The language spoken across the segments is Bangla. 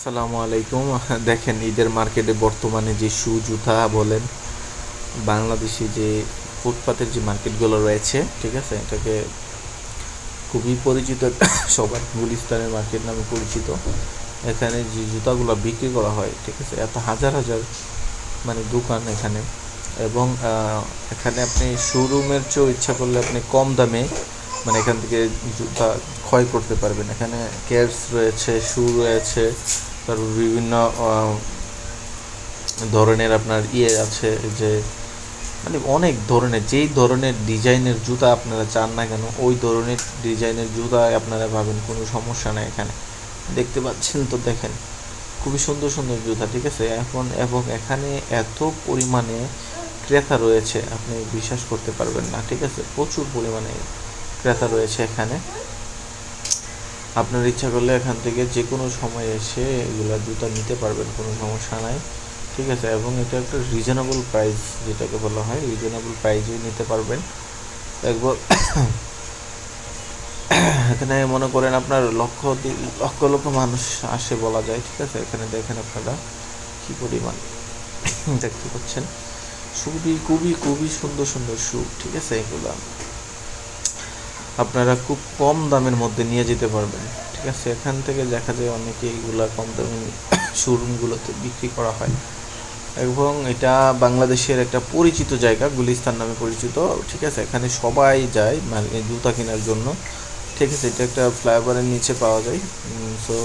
আসসালামু আলাইকুম। দেখেন ঈদের মার্কেটে বর্তমানে যে শু জুতা বলেন, বাংলাদেশে যে ফুটপাতের যে মার্কেটগুলো রয়েছে, ঠিক আছে, এটাকে খুবই পরিচিত সবার গুলিস্তানের মার্কেট নামে পরিচিত। এখানে যে জুতাগুলো বিক্রি করা হয়, ঠিক আছে, এত হাজার হাজার দোকান এখানে। এবং এখানে আপনি শোরুমের চেয়েও ইচ্ছা করলে আপনি কম দামে এখান থেকে জুতা ক্রয় করতে পারবেন। এখানে কেডস রয়েছে, শু রয়েছে, তারপর বিভিন্ন ধরনের আপনার আছে, যে অনেক ধরনের, যেই ধরনের ডিজাইনের জুতা আপনারা চান না কেন, ওই ধরনের ডিজাইনের জুতা আপনারা পাবেন, কোনো সমস্যা নেই। এখানে দেখতে পাচ্ছেন তো, দেখেন খুবই সুন্দর সুন্দর জুতা, ঠিক আছে। এবং এখানে এত পরিমাণে ক্রেতা রয়েছে, আপনি বিশ্বাস করতে পারবেন না, ঠিক আছে। প্রচুর পরিমাণে ক্রেতা রয়েছে এখানে। আপনার ইচ্ছা করলে এখান থেকে যে কোনো সময় এসে এগুলা জুতা নিতে পারবেন, কোনো সমস্যা নাই, ঠিক আছে। এবং এটা একটা রিজনেবল প্রাইস, যেটাকে বলা হয়, রিজনেবল প্রাইসে নিতে পারবেন একবার। এখানে মনে করেন আপনার লক্ষ লক্ষ মানুষ আসে বলা যায়, ঠিক আছে। এখানে দেখেন আপনারা কি পরিমাণ দেখতে পাচ্ছেন, খুবই খুবই খুবই সুন্দর সুন্দর শু, ঠিক আছে। এগুলা আপনারা খুব কম দামের মধ্যে নিয়ে যেতে পারবেন, ঠিক আছে। এখান থেকে দেখা যায় অনেকে এইগুলা কম দামে শোরুমগুলোতে বিক্রি করা হয়। এবং এটা বাংলাদেশের একটা পরিচিত জায়গা, গুলিস্তান নামে পরিচিত, ঠিক আছে। এখানে সবাই যায় জুতা কেনার জন্য, ঠিক আছে। এটা একটা ফ্লাইওভারের নিচে পাওয়া যায়। সো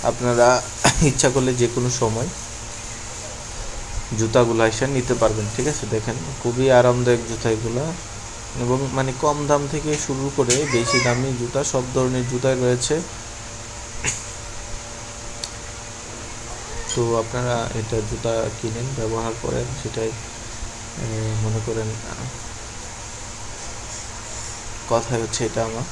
আপনারা ইচ্ছা করলে যে কোনো সময় জুতাগুলো এসে নিতে পারবেন, ঠিক আছে। দেখেন খুবই আরামদায়ক জুতা এগুলা। এবং কম দাম থেকে শুরু করে বেশি দামি জুতা, সব ধরনের জুতাই রয়েছে। তো আপনারা এটা জুতা কিনেন, ব্যবহার করেন, সেটাই মনে করেন কথাই হচ্ছে এটা আমার।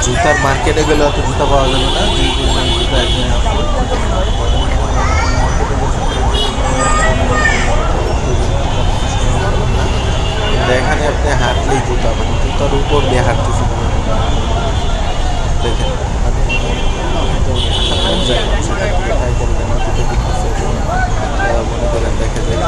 জুতার মার্কেটে গেলে অত জুতা পাওয়া যাবে না, যে জুতা এখানে এখানে আপনি হাঁটলেই জুতা, জুতার উপর দিয়ে হাঁটতেছে, দেখেন মনে করেন দেখা যায়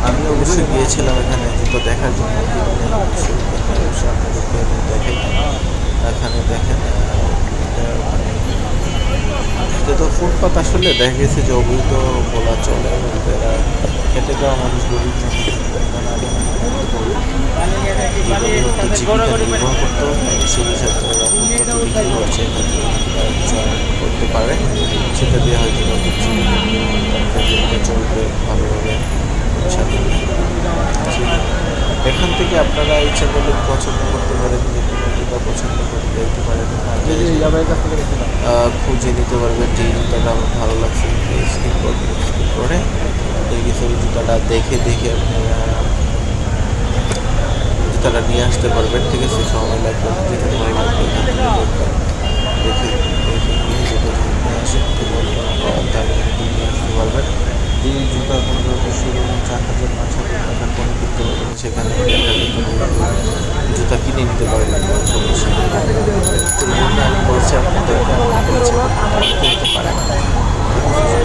আমি অবশ্যই গিয়েছিলাম এখানে জুতো দেখার জন্য, দেখেন এখানে দেখেন এটা তো ফুটপাত, আসলে দেখা গেছে যে অবৈধ বলা চলে। এরা খেটে যাওয়া মানুষ, গরিব জীবিকা নির্বাহ করতে, সেই হিসাবে ওরা ফুটপাতে বিক্রি করছে, করতে পারে, সেটা দিয়ে হয়তো জীবিকা চলবে ভালোভাবে। এখান থেকে আপনারা ইচ্ছা করলে পছন্দ করতে পারেন, যে কোনো জুতা পছন্দ করে দেখতে পারেন, খুঁজে নিতে পারবেন যে এই জুতাটা আমার ভালো লাগছে, স্কিপ করে দেখেছি ওই জুতাটা দেখে দেখে আপনি জুতাটা নিয়ে আসতে পারবেন, ঠিক আছে। সময় লাগবে না, যেটা ভালো লাগবে দেখে দেখে নিয়ে জুতা নিয়ে আসে তাহলে নিয়ে আসতে পারবেন। এই জুতা কোনো শোরুম 4,000 5,000 টাকার কোনো কিনতে পারবেন, সেখানে জুতা কিনে নিতে পারবেন, কোনো সমস্যা নেই। আমি বলছি আপনাদেরকে, কিনতে পারেন,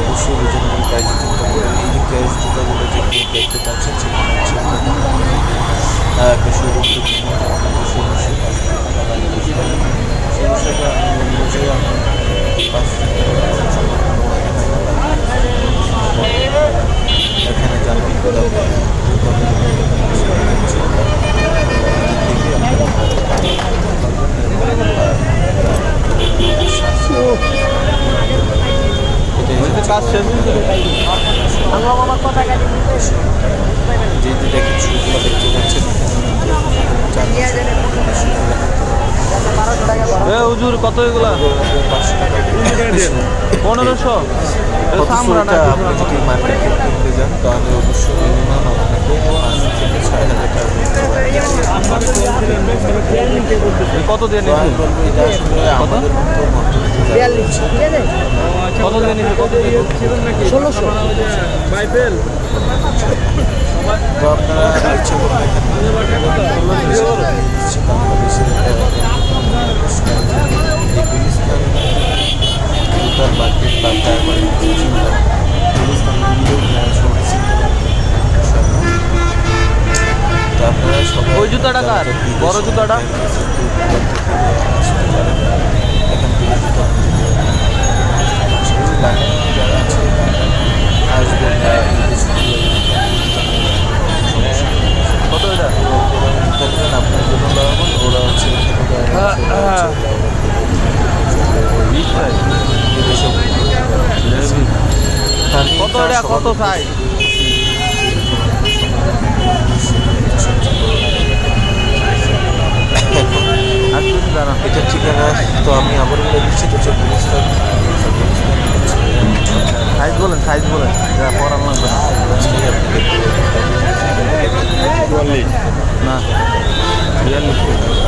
অবশ্যই রিজনেবল প্রাইসে কিনতে পারেন। এই যে ক্যাশ জুতাগুলো যে দেখতে পাচ্ছেন, সেখানে একটা শোরুম থেকে অবশ্যই টাকা লাগিয়ে সেই হিসাবে আমি বলবো যে আপনার 5,000 এখানে জানবেন যে দেখেন শুরুগুলো দেখতে পাচ্ছেন, হুজুর কত এগুলা? 500 টাকা 1500। এটা আপনি যদি মার্কেট থেকে কিনতে যান তাহলে অবশ্যই মিনিমাম আপনাকে 5 থেকে 6,000 টাকা দিতে হবে। কত দিয়ে তো আমি নিয়েছেন? বলবো এটা আসলে আমাদের মতো ভদ্রলোকের জায়গা হচ্ছে। কত দিয়ে নিয়েছেন? কত দিয়ে? 1600 তো আপনারা ইচ্ছা করলে এখানে বাংলাদেশের এই গুলিস্তান জুতার মার্কেট বা টায়ার মার্কেট গুলিস্তান সবাই চিনতে পারবেন। তো আপনারা সবাই ওই জুতাটা কার? বড় জুতাটা? আসতে পারেন এখান থেকে জুতা যারা আছে আসবেন না কত এটা? থাকবেন আপনার জন্য লাভবান, ওরা হচ্ছে কত এটা? কত সাইজ? এটার ঠিকানা তো আমি আবার বলে দিচ্ছি, তো হচ্ছে গুলিস্তান। সাইজ বলেন, সাইজ বলেন, যা পড়ান লাগবে না। আজকে আপনি দেখতে না 42।